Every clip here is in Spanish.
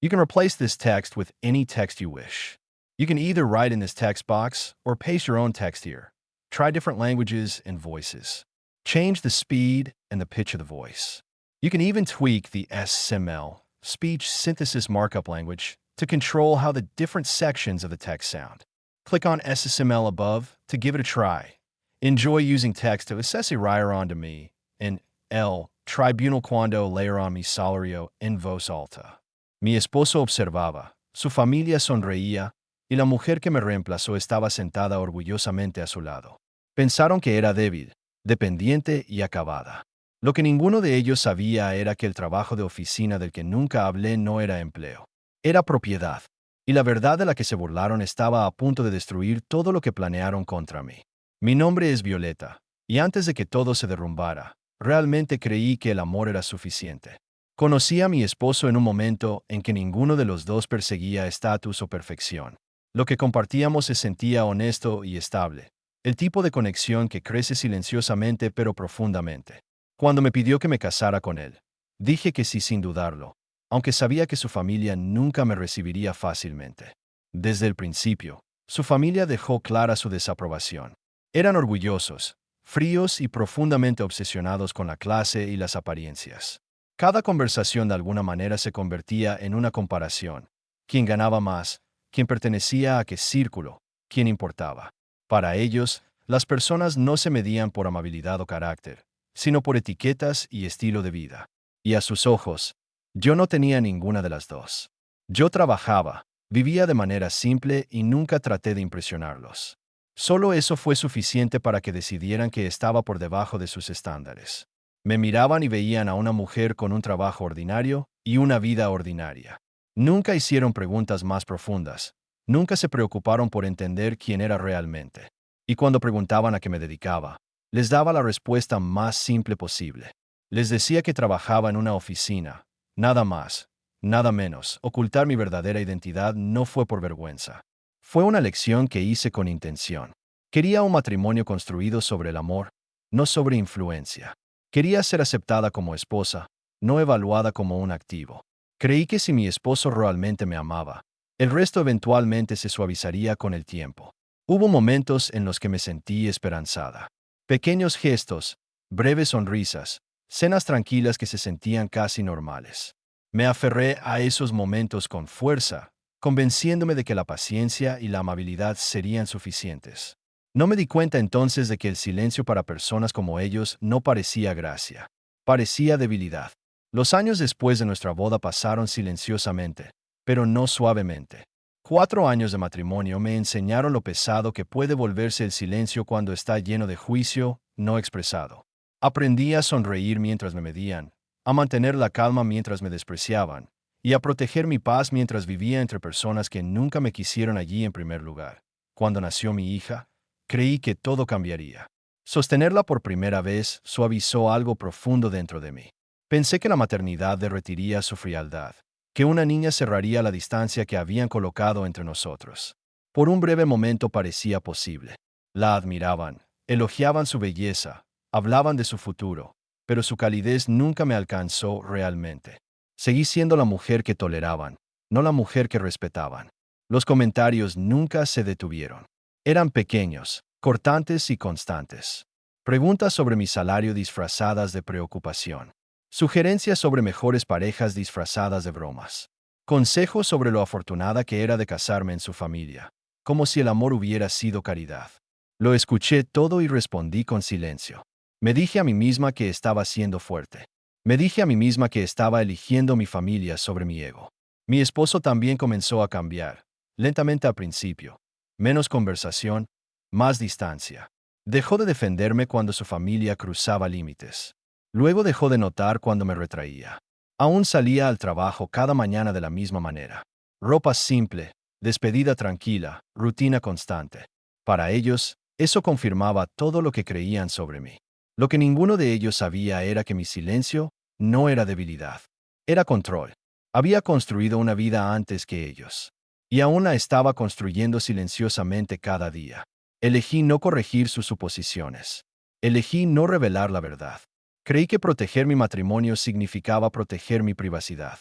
You can replace this text with any text you wish. You can either write in this text box or paste your own text here. Try different languages and voices. Change the speed and the pitch of the voice. You can even tweak the SSML, speech synthesis markup language, to control how the different sections of the text sound. Click on SSML above to give it a try. Enjoy using text to assess onto me, en el tribunal cuando leyeron mi salario en voz alta. Mi esposo observaba, su familia sonreía, y la mujer que me reemplazó estaba sentada orgullosamente a su lado. Pensaron que era débil, dependiente y acabada. Lo que ninguno de ellos sabía era que el trabajo de oficina del que nunca hablé no era empleo. Era propiedad, y la verdad de la que se burlaron estaba a punto de destruir todo lo que planearon contra mí. Mi nombre es Violeta, y antes de que todo se derrumbara, realmente creí que el amor era suficiente. Conocí a mi esposo en un momento en que ninguno de los dos perseguía estatus o perfección. Lo que compartíamos se sentía honesto y estable, el tipo de conexión que crece silenciosamente pero profundamente. Cuando me pidió que me casara con él, dije que sí sin dudarlo, aunque sabía que su familia nunca me recibiría fácilmente. Desde el principio, su familia dejó clara su desaprobación. Eran orgullosos, fríos y profundamente obsesionados con la clase y las apariencias. Cada conversación de alguna manera se convertía en una comparación. ¿Quién ganaba más? ¿Quién pertenecía a qué círculo? ¿Quién importaba? Para ellos, las personas no se medían por amabilidad o carácter, sino por etiquetas y estilo de vida. Y a sus ojos, yo no tenía ninguna de las dos. Yo trabajaba, vivía de manera simple y nunca traté de impresionarlos. Solo eso fue suficiente para que decidieran que estaba por debajo de sus estándares. Me miraban y veían a una mujer con un trabajo ordinario y una vida ordinaria. Nunca hicieron preguntas más profundas. Nunca se preocuparon por entender quién era realmente. Y cuando preguntaban a qué me dedicaba, les daba la respuesta más simple posible. Les decía que trabajaba en una oficina. Nada más, nada menos. Ocultar mi verdadera identidad no fue por vergüenza. Fue una lección que hice con intención. Quería un matrimonio construido sobre el amor, no sobre influencia. Quería ser aceptada como esposa, no evaluada como un activo. Creí que si mi esposo realmente me amaba, el resto eventualmente se suavizaría con el tiempo. Hubo momentos en los que me sentí esperanzada. Pequeños gestos, breves sonrisas, cenas tranquilas que se sentían casi normales. Me aferré a esos momentos con fuerza, convenciéndome de que la paciencia y la amabilidad serían suficientes. No me di cuenta entonces de que el silencio para personas como ellos no parecía gracia, parecía debilidad. Los años después de nuestra boda pasaron silenciosamente, pero no suavemente. 4 años de matrimonio me enseñaron lo pesado que puede volverse el silencio cuando está lleno de juicio no expresado. Aprendí a sonreír mientras me medían, a mantener la calma mientras me despreciaban, y a proteger mi paz mientras vivía entre personas que nunca me quisieron allí en primer lugar. Cuando nació mi hija, creí que todo cambiaría. Sostenerla por primera vez suavizó algo profundo dentro de mí. Pensé que la maternidad derretiría su frialdad, que una niña cerraría la distancia que habían colocado entre nosotros. Por un breve momento parecía posible. La admiraban, elogiaban su belleza, hablaban de su futuro, pero su calidez nunca me alcanzó realmente. Seguí siendo la mujer que toleraban, no la mujer que respetaban. Los comentarios nunca se detuvieron. Eran pequeños, cortantes y constantes. Preguntas sobre mi salario disfrazadas de preocupación. Sugerencias sobre mejores parejas disfrazadas de bromas. Consejos sobre lo afortunada que era de casarme en su familia, como si el amor hubiera sido caridad. Lo escuché todo y respondí con silencio. Me dije a mí misma que estaba siendo fuerte. Me dije a mí misma que estaba eligiendo mi familia sobre mi ego. Mi esposo también comenzó a cambiar, lentamente al principio. Menos conversación, más distancia. Dejó de defenderme cuando su familia cruzaba límites. Luego dejó de notar cuando me retraía. Aún salía al trabajo cada mañana de la misma manera. Ropa simple, despedida tranquila, rutina constante. Para ellos, eso confirmaba todo lo que creían sobre mí. Lo que ninguno de ellos sabía era que mi silencio no era debilidad. Era control. Había construido una vida antes que ellos. Y aún la estaba construyendo silenciosamente cada día. Elegí no corregir sus suposiciones. Elegí no revelar la verdad. Creí que proteger mi matrimonio significaba proteger mi privacidad.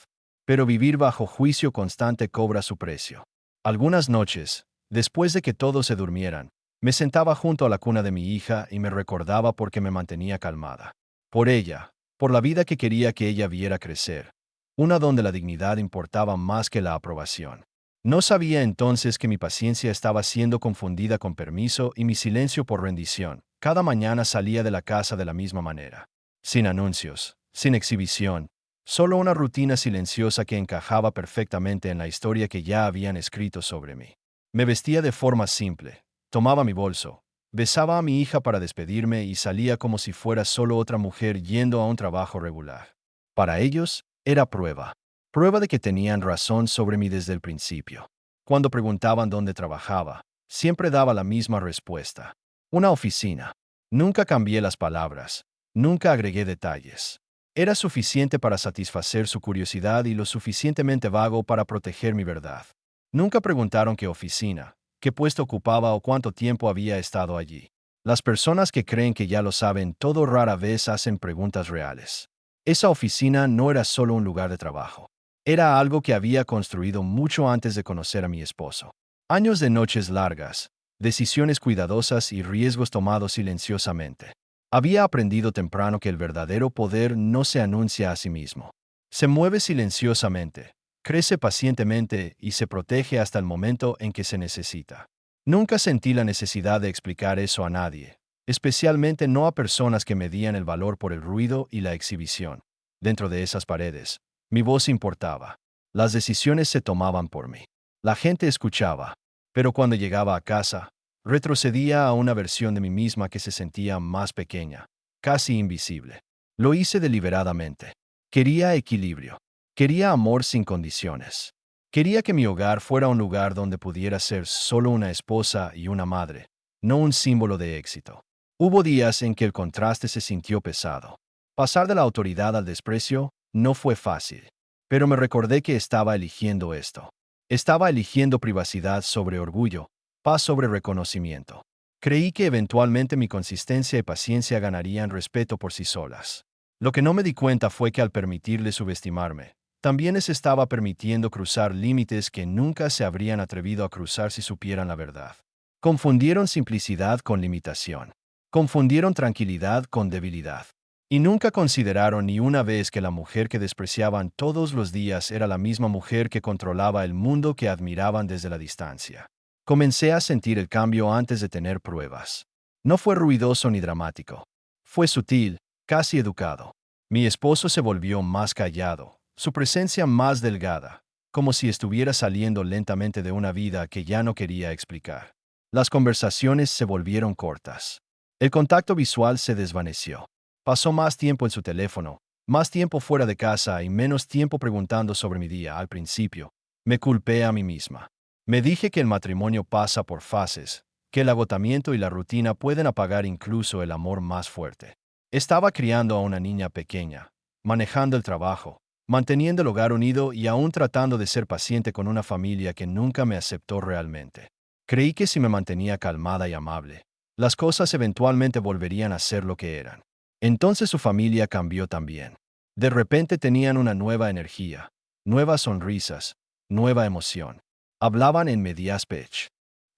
pero vivir bajo juicio constante cobra su precio. Algunas noches, después de que todos se durmieran, me sentaba junto a la cuna de mi hija y me recordaba por qué me mantenía calmada. Por ella, por la vida que quería que ella viera crecer, una donde la dignidad importaba más que la aprobación. No sabía entonces que mi paciencia estaba siendo confundida con permiso y mi silencio por rendición. Cada mañana salía de la casa de la misma manera, sin anuncios, sin exhibición, solo una rutina silenciosa que encajaba perfectamente en la historia que ya habían escrito sobre mí. Me vestía de forma simple, tomaba mi bolso, besaba a mi hija para despedirme y salía como si fuera solo otra mujer yendo a un trabajo regular. Para ellos, era prueba. Prueba de que tenían razón sobre mí desde el principio. Cuando preguntaban dónde trabajaba, siempre daba la misma respuesta. Una oficina. Nunca cambié las palabras, nunca agregué detalles. Era suficiente para satisfacer su curiosidad y lo suficientemente vago para proteger mi verdad. Nunca preguntaron qué oficina, qué puesto ocupaba o cuánto tiempo había estado allí. Las personas que creen que ya lo saben todo rara vez hacen preguntas reales. Esa oficina no era solo un lugar de trabajo. Era algo que había construido mucho antes de conocer a mi esposo. Años de noches largas, decisiones cuidadosas y riesgos tomados silenciosamente. Había aprendido temprano que el verdadero poder no se anuncia a sí mismo. Se mueve silenciosamente, crece pacientemente y se protege hasta el momento en que se necesita. Nunca sentí la necesidad de explicar eso a nadie, especialmente no a personas que medían el valor por el ruido y la exhibición. Dentro de esas paredes, mi voz importaba. Las decisiones se tomaban por mí. La gente escuchaba, pero cuando llegaba a casa, retrocedía a una versión de mí misma que se sentía más pequeña, casi invisible. Lo hice deliberadamente. Quería equilibrio. Quería amor sin condiciones. Quería que mi hogar fuera un lugar donde pudiera ser solo una esposa y una madre, no un símbolo de éxito. Hubo días en que el contraste se sintió pesado. Pasar de la autoridad al desprecio no fue fácil, pero me recordé que estaba eligiendo esto. Estaba eligiendo privacidad sobre orgullo, paz sobre reconocimiento. Creí que eventualmente mi consistencia y paciencia ganarían respeto por sí solas. Lo que no me di cuenta fue que al permitirle subestimarme, también les estaba permitiendo cruzar límites que nunca se habrían atrevido a cruzar si supieran la verdad. Confundieron simplicidad con limitación. Confundieron tranquilidad con debilidad. Y nunca consideraron ni una vez que la mujer que despreciaban todos los días era la misma mujer que controlaba el mundo que admiraban desde la distancia. Comencé a sentir el cambio antes de tener pruebas. No fue ruidoso ni dramático. Fue sutil, casi educado. Mi esposo se volvió más callado, su presencia más delgada, como si estuviera saliendo lentamente de una vida que ya no quería explicar. Las conversaciones se volvieron cortas. El contacto visual se desvaneció. Pasó más tiempo en su teléfono, más tiempo fuera de casa y menos tiempo preguntando sobre mi día. Al principio, me culpé a mí misma. Me dije que el matrimonio pasa por fases, que el agotamiento y la rutina pueden apagar incluso el amor más fuerte. Estaba criando a una niña pequeña, manejando el trabajo, manteniendo el hogar unido y aún tratando de ser paciente con una familia que nunca me aceptó realmente. Creí que si me mantenía calmada y amable, las cosas eventualmente volverían a ser lo que eran. Entonces su familia cambió también. De repente tenían una nueva energía, nuevas sonrisas, nueva emoción. Hablaban en medias pech.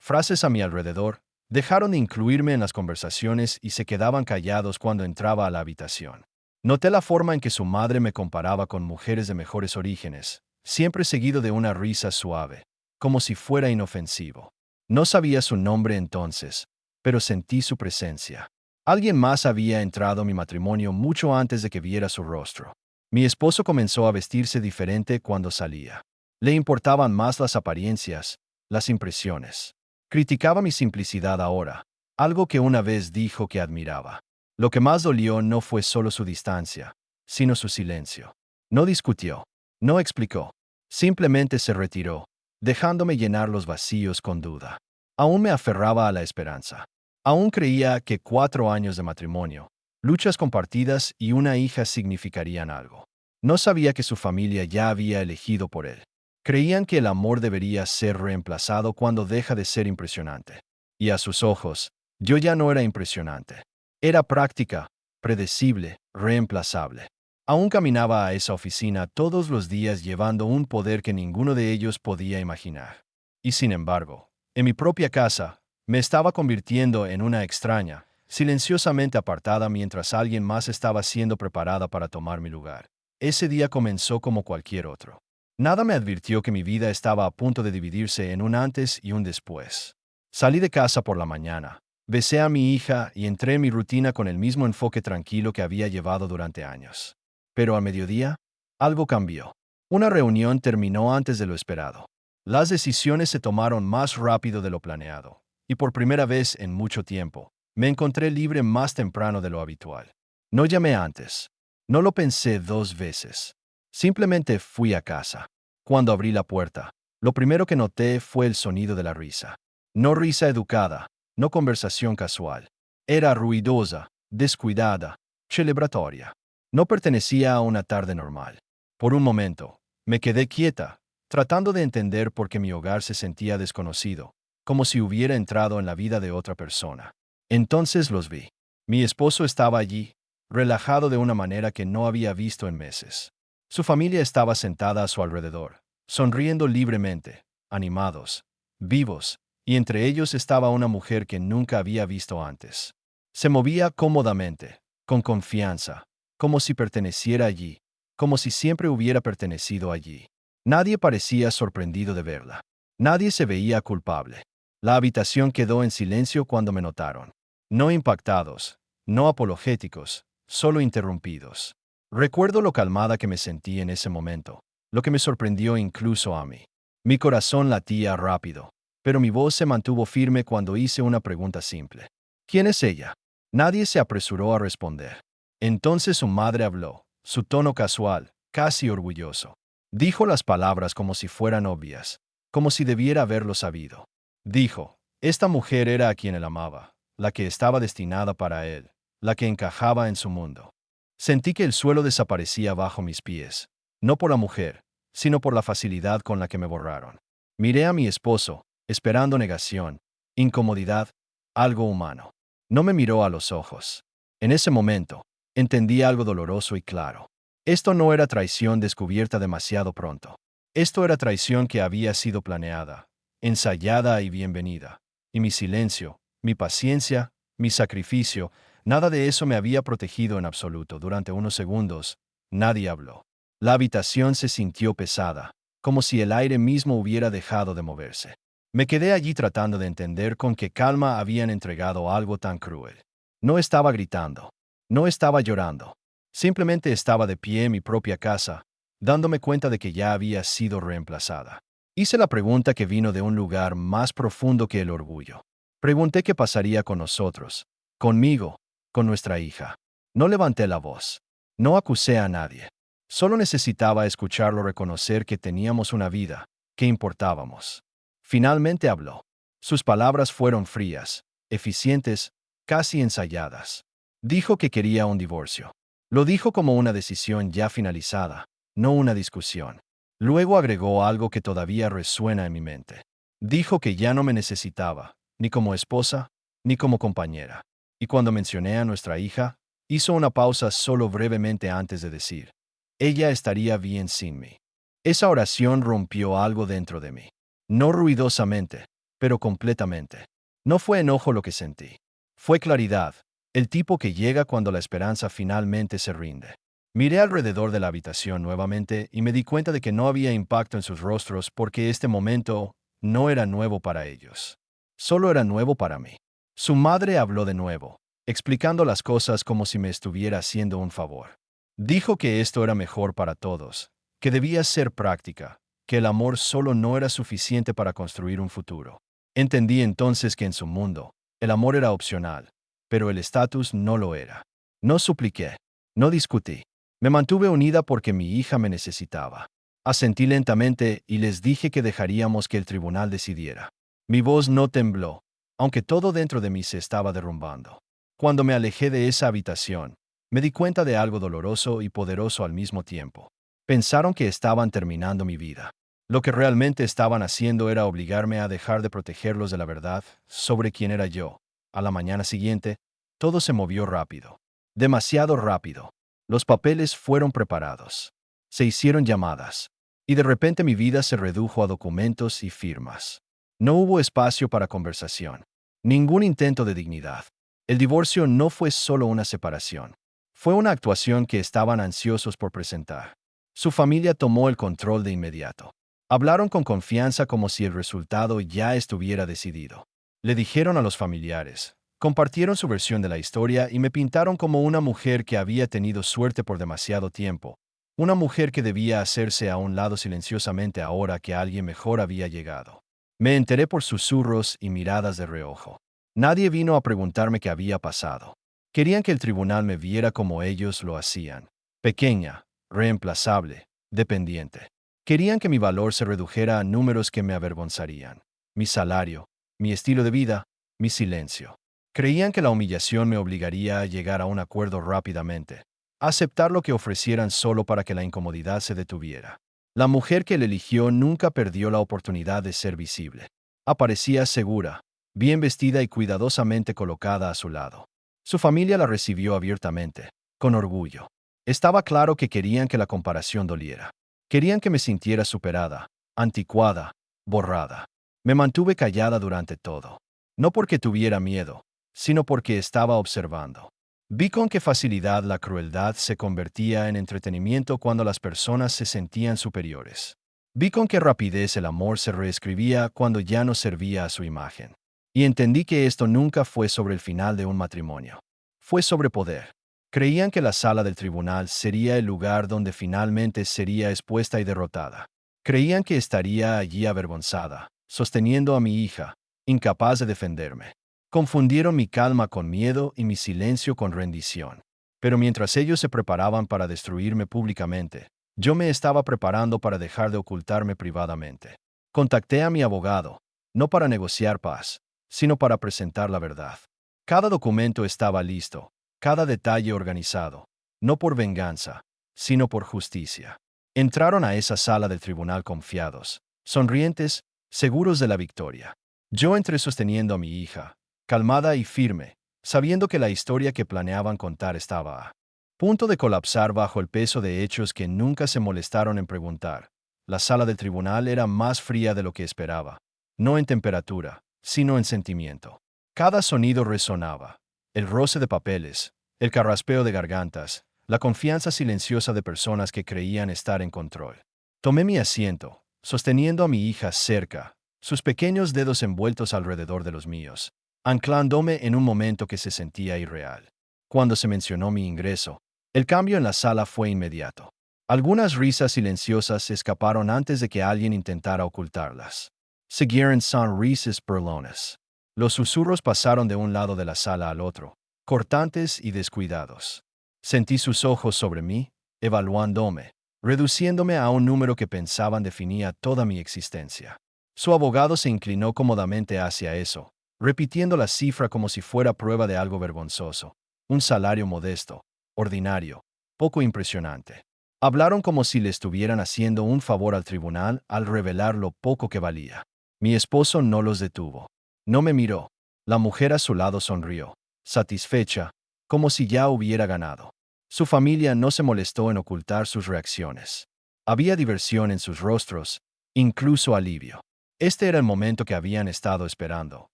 Frases a mi alrededor, dejaron de incluirme en las conversaciones y se quedaban callados cuando entraba a la habitación. Noté la forma en que su madre me comparaba con mujeres de mejores orígenes, siempre seguido de una risa suave, como si fuera inofensivo. No sabía su nombre entonces, pero sentí su presencia. Alguien más había entrado a mi matrimonio mucho antes de que viera su rostro. Mi esposo comenzó a vestirse diferente cuando salía. Le importaban más las apariencias, las impresiones. Criticaba mi simplicidad ahora, algo que una vez dijo que admiraba. Lo que más dolió no fue solo su distancia, sino su silencio. No discutió, no explicó, simplemente se retiró, dejándome llenar los vacíos con duda. Aún me aferraba a la esperanza. Aún creía que 4 años de matrimonio, luchas compartidas y una hija significarían algo. No sabía que su familia ya había elegido por él. Creían que el amor debería ser reemplazado cuando deja de ser impresionante. Y a sus ojos, yo ya no era impresionante. Era práctica, predecible, reemplazable. Aún caminaba a esa oficina todos los días llevando un poder que ninguno de ellos podía imaginar. Y sin embargo, en mi propia casa, me estaba convirtiendo en una extraña, silenciosamente apartada mientras alguien más estaba siendo preparada para tomar mi lugar. Ese día comenzó como cualquier otro. Nada me advirtió que mi vida estaba a punto de dividirse en un antes y un después. Salí de casa por la mañana, besé a mi hija y entré en mi rutina con el mismo enfoque tranquilo que había llevado durante años. Pero a mediodía, algo cambió. Una reunión terminó antes de lo esperado. Las decisiones se tomaron más rápido de lo planeado, y por primera vez en mucho tiempo, me encontré libre más temprano de lo habitual. No llamé antes. No lo pensé 2 veces. Simplemente fui a casa. Cuando abrí la puerta, lo primero que noté fue el sonido de la risa. No risa educada, no conversación casual. Era ruidosa, descuidada, celebratoria. No pertenecía a una tarde normal. Por un momento, me quedé quieta, tratando de entender por qué mi hogar se sentía desconocido, como si hubiera entrado en la vida de otra persona. Entonces los vi. Mi esposo estaba allí, relajado de una manera que no había visto en meses. Su familia estaba sentada a su alrededor, sonriendo libremente, animados, vivos, y entre ellos estaba una mujer que nunca había visto antes. Se movía cómodamente, con confianza, como si perteneciera allí, como si siempre hubiera pertenecido allí. Nadie parecía sorprendido de verla. Nadie se veía culpable. La habitación quedó en silencio cuando me notaron. No impactados, no apologéticos, solo interrumpidos. Recuerdo lo calmada que me sentí en ese momento, lo que me sorprendió incluso a mí. Mi corazón latía rápido, pero mi voz se mantuvo firme cuando hice una pregunta simple. ¿Quién es ella? Nadie se apresuró a responder. Entonces su madre habló, su tono casual, casi orgulloso. Dijo las palabras como si fueran obvias, como si debiera haberlo sabido. Dijo, esta mujer era a quien él amaba, la que estaba destinada para él, la que encajaba en su mundo. Sentí que el suelo desaparecía bajo mis pies, no por la mujer, sino por la facilidad con la que me borraron. Miré a mi esposo, esperando negación, incomodidad, algo humano. No me miró a los ojos. En ese momento, entendí algo doloroso y claro. Esto no era traición descubierta demasiado pronto. Esto era traición que había sido planeada, ensayada y bienvenida. Y mi silencio, mi paciencia, mi sacrificio, nada de eso me había protegido en absoluto. Durante unos segundos, nadie habló. La habitación se sintió pesada, como si el aire mismo hubiera dejado de moverse. Me quedé allí tratando de entender con qué calma habían entregado algo tan cruel. No estaba gritando. No estaba llorando. Simplemente estaba de pie en mi propia casa, dándome cuenta de que ya había sido reemplazada. Hice la pregunta que vino de un lugar más profundo que el orgullo. Pregunté qué pasaría con nosotros, conmigo, con nuestra hija. No levanté la voz. No acusé a nadie. Solo necesitaba escucharlo reconocer que teníamos una vida, que importábamos. Finalmente habló. Sus palabras fueron frías, eficientes, casi ensayadas. Dijo que quería un divorcio. Lo dijo como una decisión ya finalizada, no una discusión. Luego agregó algo que todavía resuena en mi mente. Dijo que ya no me necesitaba, ni como esposa, ni como compañera. Y cuando mencioné a nuestra hija, hizo una pausa solo brevemente antes de decir, ella estaría bien sin mí. Esa oración rompió algo dentro de mí. No ruidosamente, pero completamente. No fue enojo lo que sentí. Fue claridad, el tipo que llega cuando la esperanza finalmente se rinde. Miré alrededor de la habitación nuevamente y me di cuenta de que no había impacto en sus rostros porque este momento no era nuevo para ellos. Solo era nuevo para mí. Su madre habló de nuevo, explicando las cosas como si me estuviera haciendo un favor. Dijo que esto era mejor para todos, que debía ser práctica, que el amor solo no era suficiente para construir un futuro. Entendí entonces que en su mundo, el amor era opcional, pero el estatus no lo era. No supliqué, no discutí. Me mantuve unida porque mi hija me necesitaba. Asentí lentamente y les dije que dejaríamos que el tribunal decidiera. Mi voz no tembló, aunque todo dentro de mí se estaba derrumbando. Cuando me alejé de esa habitación, me di cuenta de algo doloroso y poderoso al mismo tiempo. Pensaron que estaban terminando mi vida. Lo que realmente estaban haciendo era obligarme a dejar de protegerlos de la verdad sobre quién era yo. A la mañana siguiente, todo se movió rápido. Demasiado rápido. Los papeles fueron preparados. Se hicieron llamadas. Y de repente mi vida se redujo a documentos y firmas. No hubo espacio para conversación. Ningún intento de dignidad. El divorcio no fue solo una separación. Fue una actuación que estaban ansiosos por presentar. Su familia tomó el control de inmediato. Hablaron con confianza como si el resultado ya estuviera decidido. Le dijeron a los familiares, compartieron su versión de la historia y me pintaron como una mujer que había tenido suerte por demasiado tiempo, una mujer que debía hacerse a un lado silenciosamente ahora que alguien mejor había llegado. Me enteré por susurros y miradas de reojo. Nadie vino a preguntarme qué había pasado. Querían que el tribunal me viera como ellos lo hacían. Pequeña, reemplazable, dependiente. Querían que mi valor se redujera a números que me avergonzarían. Mi salario, mi estilo de vida, mi silencio. Creían que la humillación me obligaría a llegar a un acuerdo rápidamente, a aceptar lo que ofrecieran solo para que la incomodidad se detuviera. La mujer que él eligió nunca perdió la oportunidad de ser visible. Aparecía segura, bien vestida y cuidadosamente colocada a su lado. Su familia la recibió abiertamente, con orgullo. Estaba claro que querían que la comparación doliera. Querían que me sintiera superada, anticuada, borrada. Me mantuve callada durante todo. No porque tuviera miedo, sino porque estaba observando. Vi con qué facilidad la crueldad se convertía en entretenimiento cuando las personas se sentían superiores. Vi con qué rapidez el amor se reescribía cuando ya no servía a su imagen. Y entendí que esto nunca fue sobre el final de un matrimonio. Fue sobre poder. Creían que la sala del tribunal sería el lugar donde finalmente sería expuesta y derrotada. Creían que estaría allí avergonzada, sosteniendo a mi hija, incapaz de defenderme. Confundieron mi calma con miedo y mi silencio con rendición. Pero mientras ellos se preparaban para destruirme públicamente, yo me estaba preparando para dejar de ocultarme privadamente. Contacté a mi abogado, no para negociar paz, sino para presentar la verdad. Cada documento estaba listo, cada detalle organizado, no por venganza, sino por justicia. Entraron a esa sala del tribunal confiados, sonrientes, seguros de la victoria. Yo entré sosteniendo a mi hija, calmada y firme, sabiendo que la historia que planeaban contar estaba a punto de colapsar bajo el peso de hechos que nunca se molestaron en preguntar. La sala del tribunal era más fría de lo que esperaba, no en temperatura, sino en sentimiento. Cada sonido resonaba, el roce de papeles, el carraspeo de gargantas, la confianza silenciosa de personas que creían estar en control. Tomé mi asiento, sosteniendo a mi hija cerca, sus pequeños dedos envueltos alrededor de los míos, anclándome en un momento que se sentía irreal. Cuando se mencionó mi ingreso, el cambio en la sala fue inmediato. Algunas risas silenciosas se escaparon antes de que alguien intentara ocultarlas. Siguieron sonrisas burlonas. Los susurros pasaron de un lado de la sala al otro, cortantes y descuidados. Sentí sus ojos sobre mí, evaluándome, reduciéndome a un número que pensaban definía toda mi existencia. Su abogado se inclinó cómodamente hacia eso, repitiendo la cifra como si fuera prueba de algo vergonzoso. Un salario modesto, ordinario, poco impresionante. Hablaron como si le estuvieran haciendo un favor al tribunal al revelar lo poco que valía. Mi esposo no los detuvo. No me miró. La mujer a su lado sonrió, satisfecha, como si ya hubiera ganado. Su familia no se molestó en ocultar sus reacciones. Había diversión en sus rostros, incluso alivio. Este era el momento que habían estado esperando.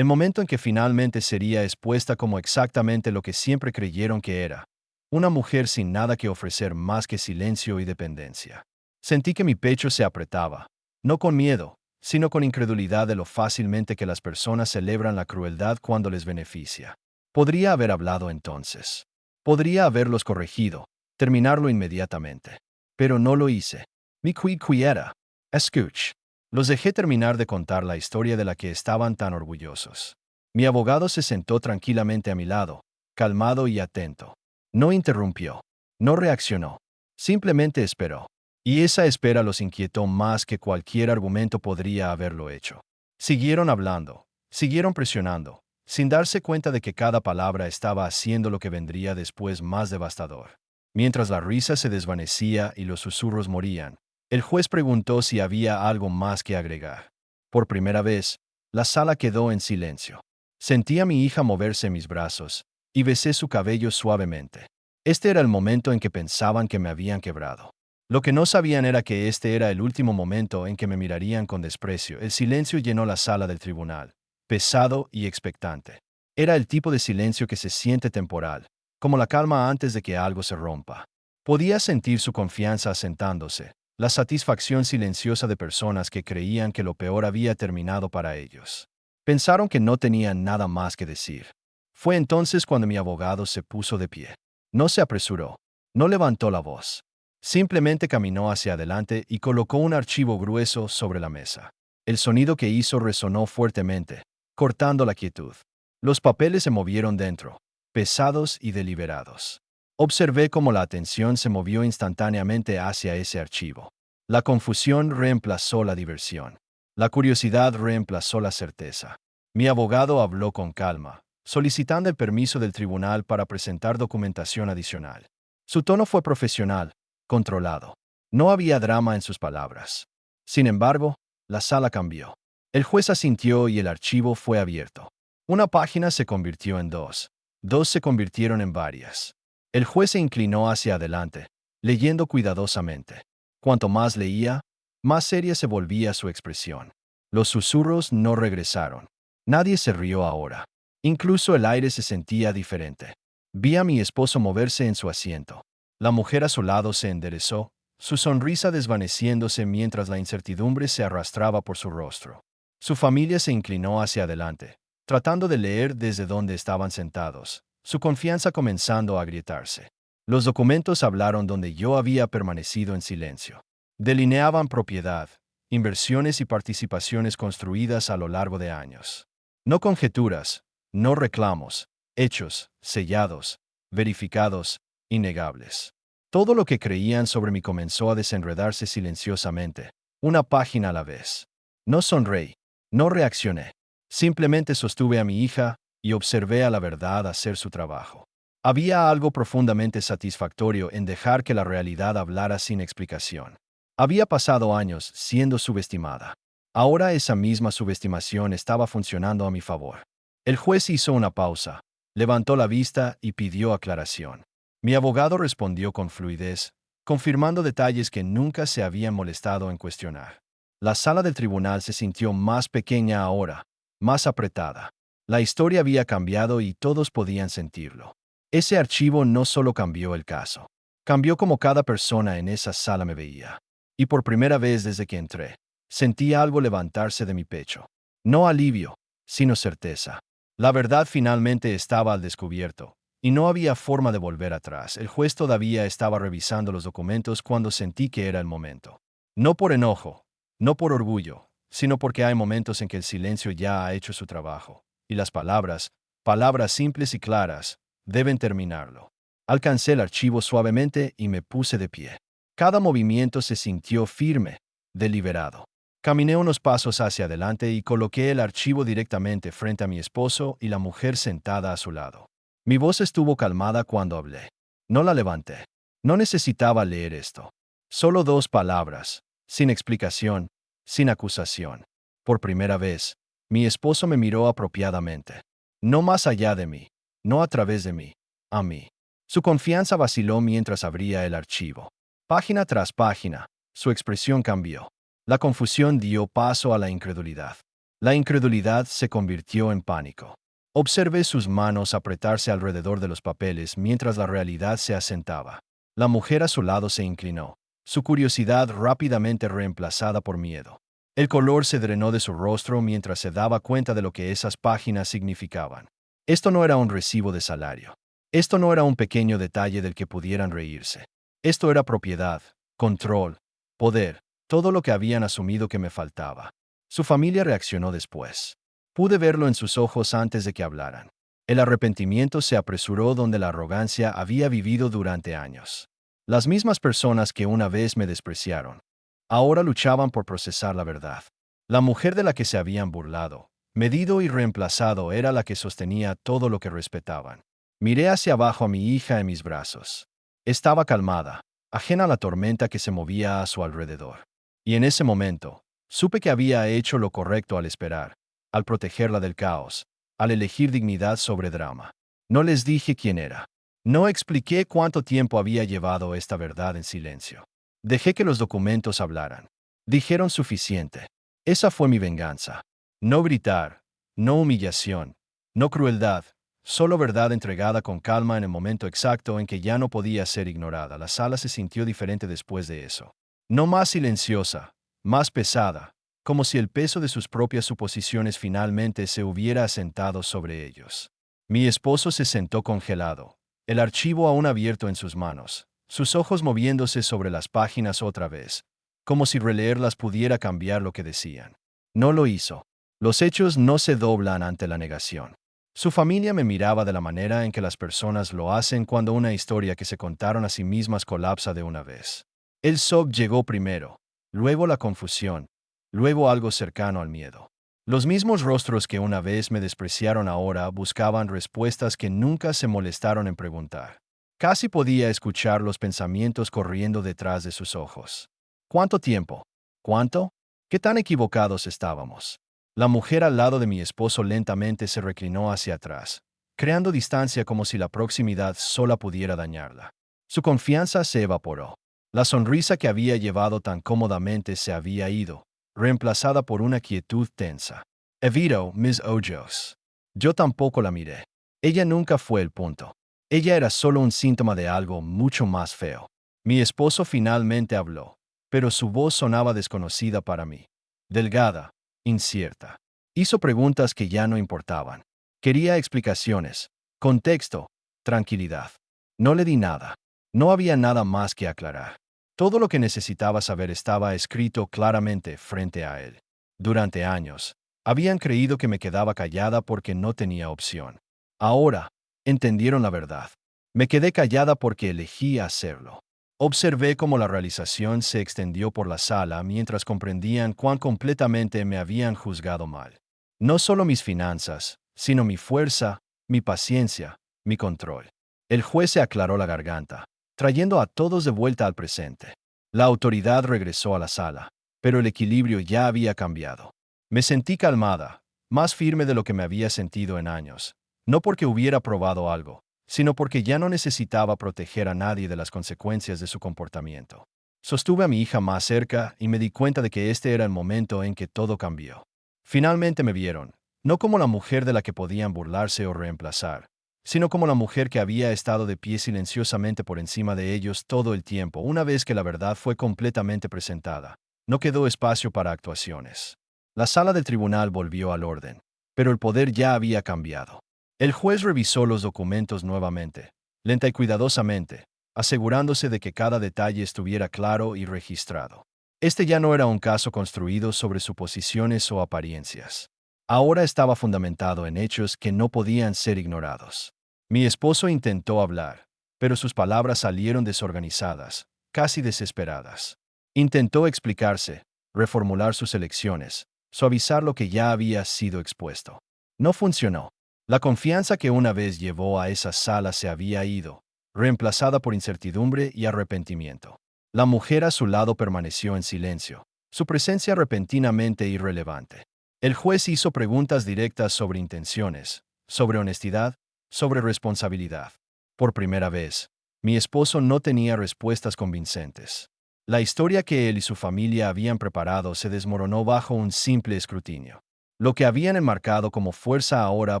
El momento en que finalmente sería expuesta como exactamente lo que siempre creyeron que era. Una mujer sin nada que ofrecer más que silencio y dependencia. Sentí que mi pecho se apretaba, no con miedo, sino con incredulidad de lo fácilmente que las personas celebran la crueldad cuando les beneficia. Podría haber hablado entonces. Podría haberlos corregido, terminarlo inmediatamente. Pero no lo hice. Mi quid quiera. Escuch. Los dejé terminar de contar la historia de la que estaban tan orgullosos. Mi abogado se sentó tranquilamente a mi lado, calmado y atento. No interrumpió. No reaccionó. Simplemente esperó. Y esa espera los inquietó más que cualquier argumento podría haberlo hecho. Siguieron hablando, siguieron presionando, sin darse cuenta de que cada palabra estaba haciendo lo que vendría después más devastador. Mientras la risa se desvanecía y los susurros morían, el juez preguntó si había algo más que agregar. Por primera vez, la sala quedó en silencio. Sentí a mi hija moverse en mis brazos, y besé su cabello suavemente. Este era el momento en que pensaban que me habían quebrado. Lo que no sabían era que este era el último momento en que me mirarían con desprecio. El silencio llenó la sala del tribunal, pesado y expectante. Era el tipo de silencio que se siente temporal, como la calma antes de que algo se rompa. Podía sentir su confianza asentándose, la satisfacción silenciosa de personas que creían que lo peor había terminado para ellos. Pensaron que no tenían nada más que decir. Fue entonces cuando mi abogado se puso de pie. No se apresuró, no levantó la voz. Simplemente caminó hacia adelante y colocó un archivo grueso sobre la mesa. El sonido que hizo resonó fuertemente, cortando la quietud. Los papeles se movieron dentro, pesados y deliberados. Observé cómo la atención se movió instantáneamente hacia ese archivo. La confusión reemplazó la diversión. La curiosidad reemplazó la certeza. Mi abogado habló con calma, solicitando el permiso del tribunal para presentar documentación adicional. Su tono fue profesional, controlado. No había drama en sus palabras. Sin embargo, la sala cambió. El juez asintió y el archivo fue abierto. Una página se convirtió en dos. Dos se convirtieron en varias. El juez se inclinó hacia adelante, leyendo cuidadosamente. Cuanto más leía, más seria se volvía su expresión. Los susurros no regresaron. Nadie se rió ahora. Incluso el aire se sentía diferente. Vi a mi esposo moverse en su asiento. La mujer a su lado se enderezó, su sonrisa desvaneciéndose mientras la incertidumbre se arrastraba por su rostro. Su familia se inclinó hacia adelante, tratando de leer desde donde estaban sentados, su confianza comenzando a agrietarse. Los documentos hablaron donde yo había permanecido en silencio. Delineaban propiedad, inversiones y participaciones construidas a lo largo de años. No conjeturas, no reclamos, hechos, sellados, verificados, innegables. Todo lo que creían sobre mí comenzó a desenredarse silenciosamente, una página a la vez. No sonreí, no reaccioné. Simplemente sostuve a mi hija y observé a la verdad hacer su trabajo. Había algo profundamente satisfactorio en dejar que la realidad hablara sin explicación. Había pasado años siendo subestimada. Ahora esa misma subestimación estaba funcionando a mi favor. El juez hizo una pausa, levantó la vista y pidió aclaración. Mi abogado respondió con fluidez, confirmando detalles que nunca se habían molestado en cuestionar. La sala del tribunal se sintió más pequeña ahora, más apretada. La historia había cambiado y todos podían sentirlo. Ese archivo no solo cambió el caso, cambió como cada persona en esa sala me veía. Y por primera vez desde que entré, sentí algo levantarse de mi pecho. No alivio, sino certeza. La verdad finalmente estaba al descubierto, y no había forma de volver atrás. El juez todavía estaba revisando los documentos cuando sentí que era el momento. No por enojo, no por orgullo, sino porque hay momentos en que el silencio ya ha hecho su trabajo, y las palabras, palabras simples y claras, deben terminarlo. Alcancé el archivo suavemente y me puse de pie. Cada movimiento se sintió firme, deliberado. Caminé unos pasos hacia adelante y coloqué el archivo directamente frente a mi esposo y la mujer sentada a su lado. Mi voz estuvo calmada cuando hablé. No la levanté. No necesitaba leer esto. Solo dos palabras, sin explicación, sin acusación. Por primera vez, mi esposo me miró apropiadamente. No más allá de mí, no a través de mí, a mí. Su confianza vaciló mientras abría el archivo. Página tras página, su expresión cambió. La confusión dio paso a la incredulidad. La incredulidad se convirtió en pánico. Observé sus manos apretarse alrededor de los papeles mientras la realidad se asentaba. La mujer a su lado se inclinó, su curiosidad rápidamente reemplazada por miedo. El color se drenó de su rostro mientras se daba cuenta de lo que esas páginas significaban. Esto no era un recibo de salario. Esto no era un pequeño detalle del que pudieran reírse. Esto era propiedad, control, poder, todo lo que habían asumido que me faltaba. Su familia reaccionó después. Pude verlo en sus ojos antes de que hablaran. El arrepentimiento se apresuró donde la arrogancia había vivido durante años. Las mismas personas que una vez me despreciaron, ahora luchaban por procesar la verdad. La mujer de la que se habían burlado, medido y reemplazado, era la que sostenía todo lo que respetaban. Miré hacia abajo a mi hija en mis brazos. Estaba calmada, ajena a la tormenta que se movía a su alrededor. Y en ese momento, supe que había hecho lo correcto al esperar, al protegerla del caos, al elegir dignidad sobre drama. No les dije quién era. No expliqué cuánto tiempo había llevado esta verdad en silencio. Dejé que los documentos hablaran. Dijeron suficiente. Esa fue mi venganza. No gritar, no humillación, no crueldad, solo verdad entregada con calma en el momento exacto en que ya no podía ser ignorada. La sala se sintió diferente después de eso. No más silenciosa, más pesada, como si el peso de sus propias suposiciones finalmente se hubiera asentado sobre ellos. Mi esposo se sentó congelado, el archivo aún abierto en sus manos, sus ojos moviéndose sobre las páginas otra vez, como si releerlas pudiera cambiar lo que decían. No lo hizo. Los hechos no se doblan ante la negación. Su familia me miraba de la manera en que las personas lo hacen cuando una historia que se contaron a sí mismas colapsa de una vez. El shock llegó primero, luego la confusión, luego algo cercano al miedo. Los mismos rostros que una vez me despreciaron ahora buscaban respuestas que nunca se molestaron en preguntar. Casi podía escuchar los pensamientos corriendo detrás de sus ojos. ¿Cuánto tiempo? ¿Cuánto? ¿Qué tan equivocados estábamos? La mujer al lado de mi esposo lentamente se reclinó hacia atrás, creando distancia como si la proximidad sola pudiera dañarla. Su confianza se evaporó. La sonrisa que había llevado tan cómodamente se había ido, reemplazada por una quietud tensa. Evito mis ojos. Yo tampoco la miré. Ella nunca fue el punto. Ella era solo un síntoma de algo mucho más feo. Mi esposo finalmente habló, pero su voz sonaba desconocida para mí. Delgada, incierta. Hizo preguntas que ya no importaban. Quería explicaciones, contexto, tranquilidad. No le di nada. No había nada más que aclarar. Todo lo que necesitaba saber estaba escrito claramente frente a él. Durante años, habían creído que me quedaba callada porque no tenía opción. Ahora, entendieron la verdad. Me quedé callada porque elegí hacerlo. Observé cómo la realización se extendió por la sala mientras comprendían cuán completamente me habían juzgado mal. No solo mis finanzas, sino mi fuerza, mi paciencia, mi control. El juez se aclaró la garganta, trayendo a todos de vuelta al presente. La autoridad regresó a la sala, pero el equilibrio ya había cambiado. Me sentí calmada, más firme de lo que me había sentido en años, no porque hubiera probado algo, sino porque ya no necesitaba proteger a nadie de las consecuencias de su comportamiento. Sostuve a mi hija más cerca y me di cuenta de que este era el momento en que todo cambió. Finalmente me vieron, no como la mujer de la que podían burlarse o reemplazar, sino como la mujer que había estado de pie silenciosamente por encima de ellos todo el tiempo. Una vez que la verdad fue completamente presentada, no quedó espacio para actuaciones. La sala del tribunal volvió al orden, pero el poder ya había cambiado. El juez revisó los documentos nuevamente, lenta y cuidadosamente, asegurándose de que cada detalle estuviera claro y registrado. Este ya no era un caso construido sobre suposiciones o apariencias. Ahora estaba fundamentado en hechos que no podían ser ignorados. Mi esposo intentó hablar, pero sus palabras salieron desorganizadas, casi desesperadas. Intentó explicarse, reformular sus elecciones, suavizar lo que ya había sido expuesto. No funcionó. La confianza que una vez llevó a esa sala se había ido, reemplazada por incertidumbre y arrepentimiento. La mujer a su lado permaneció en silencio, su presencia repentinamente irrelevante. El juez hizo preguntas directas sobre intenciones, sobre honestidad, sobre responsabilidad. Por primera vez, mi esposo no tenía respuestas convincentes. La historia que él y su familia habían preparado se desmoronó bajo un simple escrutinio. Lo que habían enmarcado como fuerza ahora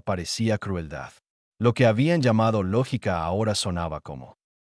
parecía crueldad. Lo que habían llamado lógica ahora sonaba como